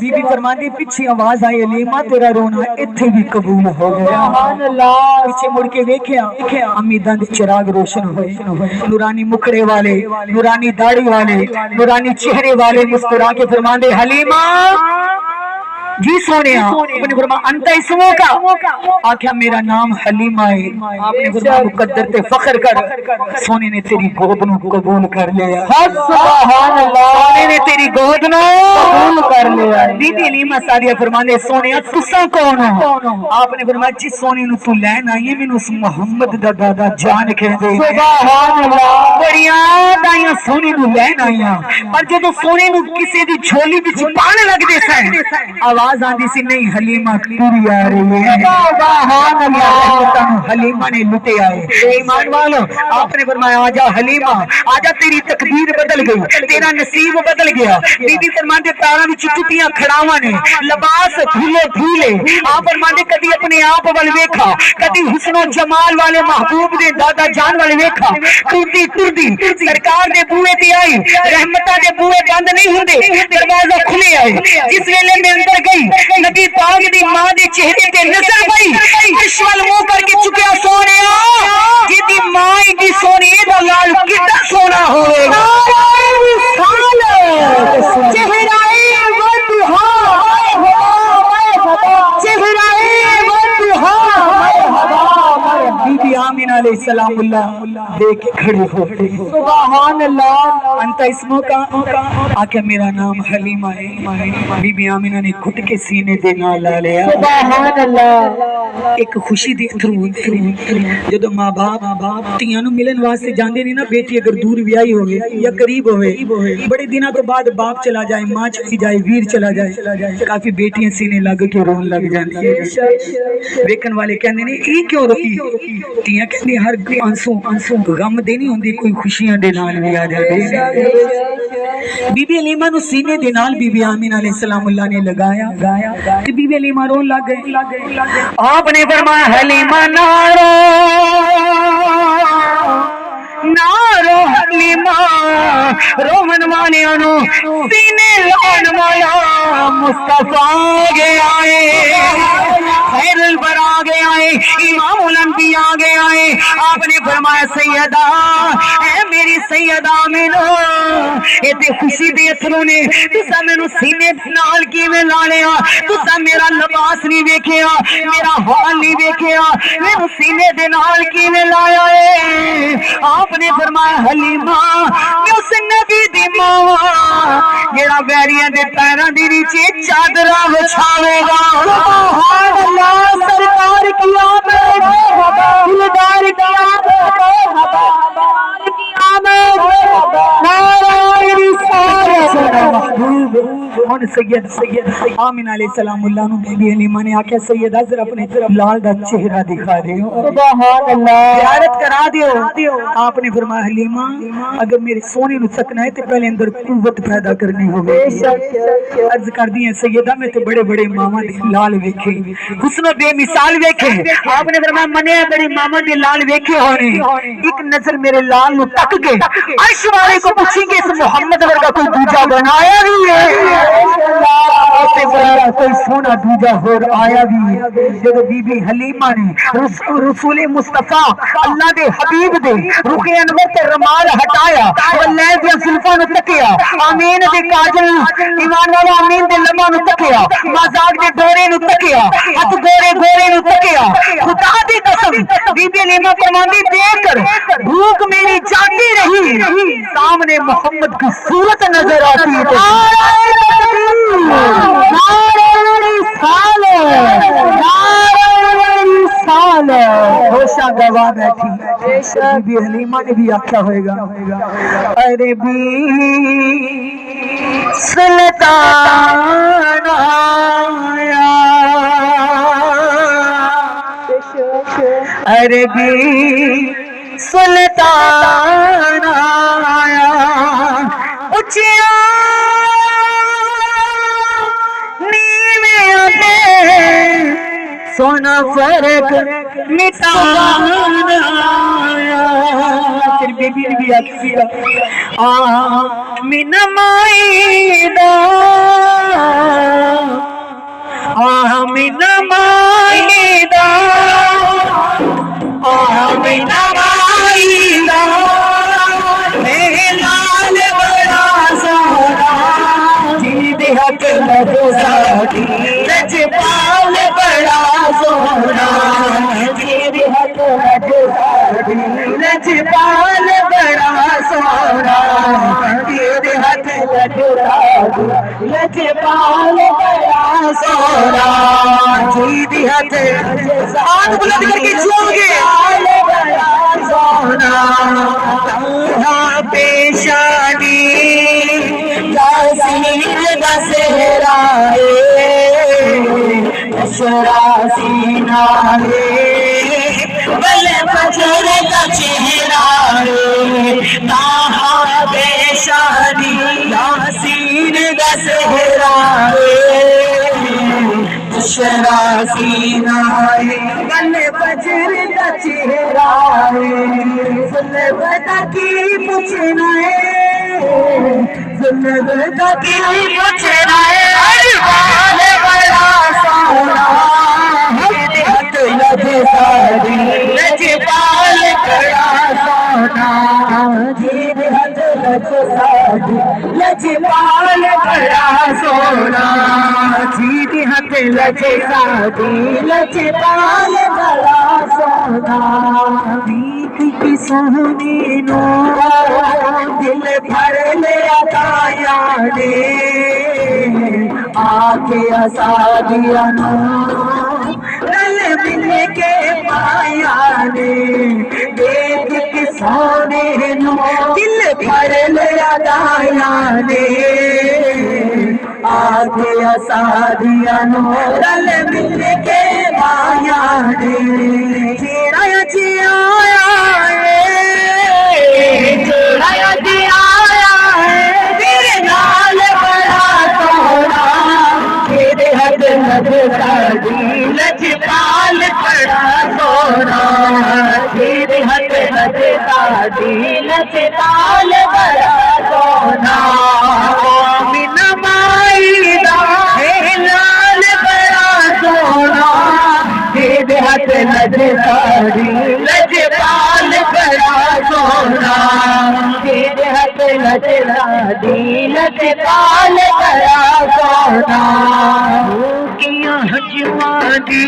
be be فرماندی پیچھے آواز آئی علیمہ تیرا رونا اتھے بھی قبول ہو گیا پیچھے مڑ کے دیکھیا امیداں دے چراغ روشن ہوئے نورانی مکھڑے والے نورانی داڑھی والے نورانی چہرے والے مسکرا کے فرماندے حلیمہ جی سونے آپ نے فرمایا انت اسموں کا آکھیا میرا نام حلیمہ ہے آپ نے فرمایا مقدر تے فخر کر سونے نے تیری گود نو قبول کر لیا سبحان اللہ سونے نے تیری گود نو قبول کر لیا بی بی حلیمہ سعدیہ فرمانے سونے تساں کون ہو آپ نے فرمایا جس سونے نو تو لین آئی ہے مینوں اس محمد دا دادا جان کہہ دے سبحان اللہ بڑیاں دائیاں سونے نو لین آئیاں پر جدو سونے نو کسی دی جھولی وچ پان لگ دے سن آواز آندی سی نہیں حلیمہ پوری آ رہی ہے سبحان اللہ حلیمہ نے لٹے آئے ایمان والو آپ نے فرمایا آجا حلیمہ آجا تیری تقدیر بدل گئی تیرا نصیب بدل گیا بی بی فرماندے پیراں وچ ٹٹیاں کھڑاواں نے لباس دھولے دھولے آپ فرماندے کدی اپنے آپ ول ویکھا کدی حسن و جمال والے محبوب دے دادا جان ول ویکھا ٹردی ٹردی سرکار دے بوئے تے آئی رحمتاں دے بوئے بند نہیں ہوندے دروازہ کھلے آئے جس ویلے میں اندر گئی نبی پاک دی ماں دے چہرے تے نظر پئی اشول منہ کر کے چکیا سونیا جی دی ماں دی سونی دا لال کتنا سونا ہوئے گا چہرہ وضحا چہرہ وضحا بی بی آمینہ علیہ السلام اللہ دیکھ کھڑی ہو سبحان اللہ انت اسموں کا آکے میرا نام حلیمہ ہے بی بی آمینہ نے گھٹ کے سینے دے نال لا لیا سبحان اللہ ایک خوشی دی اتھرو جدو ماں باپ تیاں نو ملن واسطے جاندے نہیں نا بیٹی اگر دور بیائی ہوئے یا قریب ہوئے بڑے دنوں تو بعد باپ چلا جائے ماں چلی جائے ویر چلا جائے کافی بیٹیاں سینے لگ کے رون لگ جاندی ہیں ویکن والے کہندے نے یہ کیوں روئی تیاں کہندے ہر آنسو غم دے نہیں ہوندی کوئی خوشیاں دے نال بھی آ جاندے بی بی حلیمہ نو سینے دے نال بی بی آمینہ علیہ السلام اللہ نے لگایا کہ بی بی حلیمہ رون لگ گئے آپ نے فرمایا حلیمہ نارو نارو حلیمہ رومن والے انو سینے لان والا مصطفیٰ آگے آئے خیر البرا آگے آئے امام الانبیاء آگے آئے آپ نے فرمایا سیدہ اے میری سیدہ آمینہ ایتے خوشی دے اتھرو نے تسا مینوں سینے نال کیویں لا لیا تسا میرا لباس نہیں ویکھیا میرا حال نہیں ویکھیا مینوں سینے دے نال کیویں لایا اے آپ نے فرمایا حلیمہ میں اس نبی دی ماں جڑا بیریاں دے پیراں دی نیچے چادرا وچھاوے گا سبحان اللہ سرکار کی آمد دلدار کی آمد نعرہ رسالت محبوب ہن سید آمینہ علیہ السلام اللہ نو بی بی حلیمہ نے آکھیا سیدہ ذرا اپنے لال دا چہرہ دکھا دیو سبحان اللہ زیارت کرا دیو آپ نے فرمایا حلیمہ اگر میرے سونے نو سکنا ہے تے پہلے اندر قوت پیدا کرنی ہوگی عرض کر دی ہے سیدہ میں تے بڑے بڑے ماما دے لال ویکھے حسن بے مثال ویکھے آپ نے فرمایا منے بڑے ماما دے لال ویکھے ہونے ایک نظر میرے لال نو تک کے عرش والے کو پوچھیں گے اس محمد ورگا کوئی دوجا بنایا بھی ہے کوئی سونا دوجا ہور آیا بھی جب بی بی حلیمہ نے رسول مصطفیٰ اللہ دے حبیب دے رخ انور تے رمال ہٹایا واللہ دے زلفاں نو تکیا آمین دے کاجل ایمان والا آمین دے لمحاں نو تکیا مزاق دے ڈورے نو تکیا ہاتھ گورے نو تکیا خدا دی قسم بی بی حلیمہ فرماندی دیکھ کر بھوک میری جاتی رہی سامنے محمد کی صورت نظر آتی ہوشا گواہ بیٹھی بی بی حلیمہ نے بھی آکھا ہوئے گا ارے بی سلطان آیا ارے بی سلطان آیا اچھیا نیویں آتے سونا فرق مٹانا آیا پھر بی بی نے بھی آکھیا آمینہ مائی مائدہ آمینہ مائدہ آمینہ مائدہ میرے لال بڑا سونا جید حق لگو ساڑی لجپال بڑا سونا جید حق لگو ساڑی لجپال بڑا سونا جید حق لگو ساڑی لجپال بڑا سونا جید حق آنکھ بلند کر کے چھوڑ گے بڑا سونا تنہا پیشانی یاسین کا صحرا ہے اشرا سینہ ہے بل فجر کا چہرہ ہے تنہا پیشانی یاسین کا صحرا ہے اشرا سینہ ہے بل فجر کا چہرہ ہے ظلمت کی پوچھنا ہے ظلمت کی پوچھنا ہے بال بڑا سونا ہت لجے ساڑی لجپال بڑا سونا جید ہت لجے ساڑی لجپال بڑا سونا جید ہت لجے ساڑی لجپال بڑا سونا کی سہنی نو دل بھر لیا تایا نے آکے اسادیا نو رل مل کے پایا نے دیکھ کے سونے نو دل بھر لیا تایا نے آکے اسادیا نو رل مل کے پایا نے چیرا چیا لجپال بڑا سونا جید حق لجے ساڑی لجپال بڑا سونا آمینہ مائدہ لال بڑا سونا جید حق لجے ساڑی لجپال بڑا سونا جید حق لجے ساڑی لجپال بڑا سونا کیا حجوانی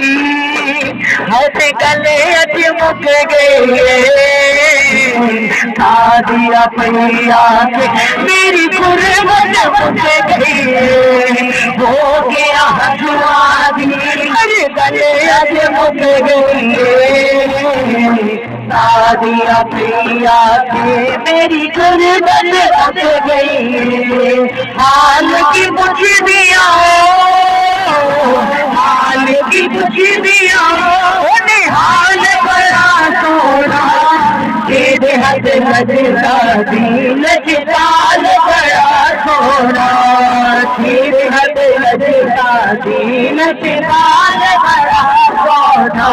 ہاتھ گلے اج مک گئے کھا دیا پیا کے میری غربت مک گئی ہو گیا حجوانی ہر گلے اج مک گئی کھا دیا پیا کے میری غربت مک گئی حال کی پوچھ دیا حال کی پوچھ دیا حال بڑا سونا جید حق لجے ساڑی لجپال بڑا سونا جید حق لجے ساڑی لجپال بڑا سونا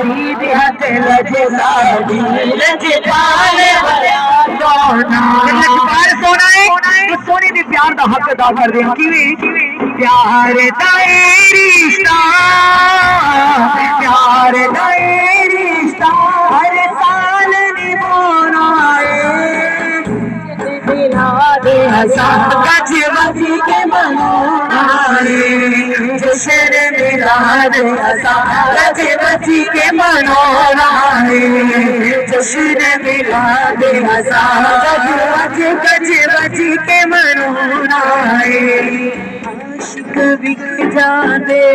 جید حق لجے ساڑی لجپال بڑا سونا لجپال سونا ہے سونے بھی پیار دا حق ادا کر دیں پیار دا رشتہ پیار دا رشتہ ہر سال نبھانا ہے گج بج کے منانا ہے جشن میلاد گج بج کے منانا ہے جشن میلاد گج بج کے منانا ہے عاشق بک جاندے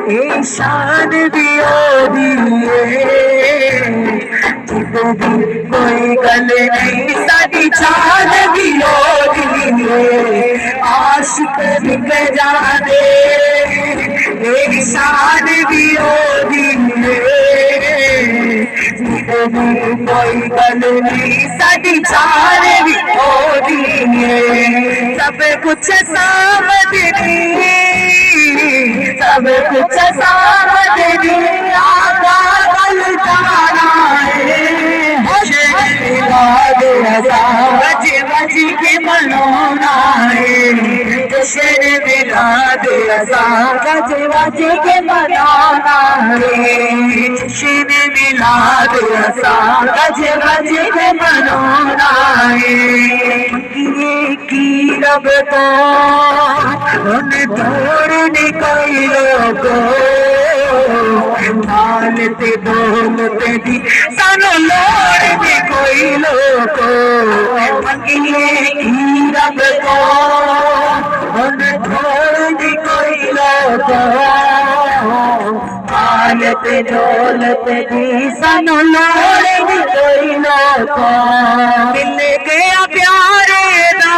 اے شان بھی ہوندی کوئی گل نہیں ساری جان بھی ہوندی عاشق بک جاندے اے شان بھی ہوندی کوئی گل نہیں ساری جان بھی ہوندی سب کچھ سامدنی سب کچھ سامدنی آقا بل جانا ہے گج بج گج کے منونا ہے جشن میلاد رضا گج گج کے منونا ہے جشن میلاد رضا گج گج کے منونا ہے یہ کی رب تو ان توڑنے کوئی لوگو مالتے دولتے دی سانو لوڑنے کوئی لوگو منگیے کی رب تو ان توڑنے کوئی لوگو مالتے دولتے دی سانو لوڑنے کوئی لوگو مل گیا پیارے دا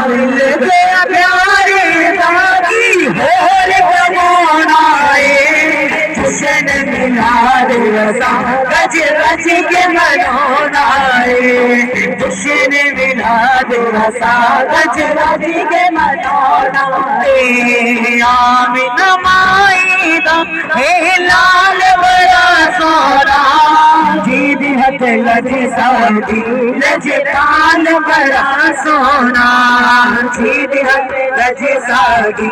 مل گیا پیارے دا کی ہور کمونا ہے جشن میلاد رضا گج گج کے منونا ہے جشن میلاد رضا گج گج کے منونا ہے آمین مائدہ ہے لال بڑا سونا جید ہتھ لج سادی لج پال بڑا سونا جید ہتھ لج سادی